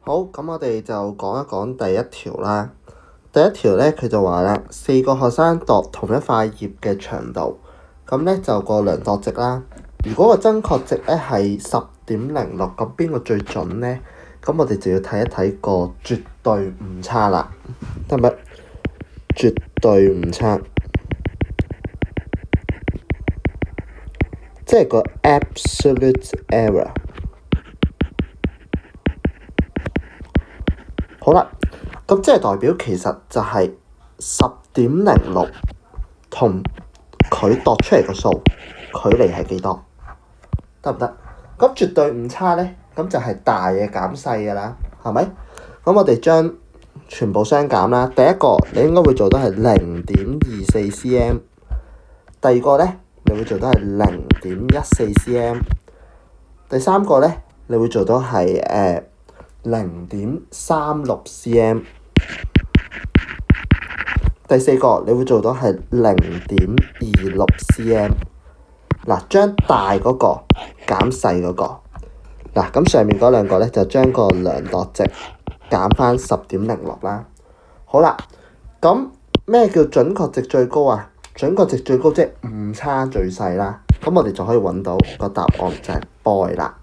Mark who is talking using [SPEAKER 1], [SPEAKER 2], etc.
[SPEAKER 1] 好，咁我哋就講一講第一條啦。第一條咧，佢就話啦，四個學生度同一塊葉嘅長度，咁咧就個量度值啦。如果個真確值咧係10.06，咁邊個最準咧？咁我哋就要睇一睇個絕對誤差啦，得唔得？絕對誤差，即係個 absolute error。好啦，咁即係代表其實就係10.06同佢度出嚟個數距離係幾多？得唔得？咁絕對誤差咧，咁就係大嘅減細嘅啦，係咪？咁我哋將全部相減啦。第一個你應該會做到係0.24 cm， 第二個咧你會做到係0.14 cm， 第三個咧你會做到係0.36 cm， 第四個你會做到係0.26 cm。嗱，將大嗰個減細嗰個。嗱，咁上面嗰兩個咧就將個量度值減翻10.06啦。好啦，咁咩叫準確值最高啊？準確值最高即係誤差最細啦。咁我哋就可以揾到個答案就係 boy 啦。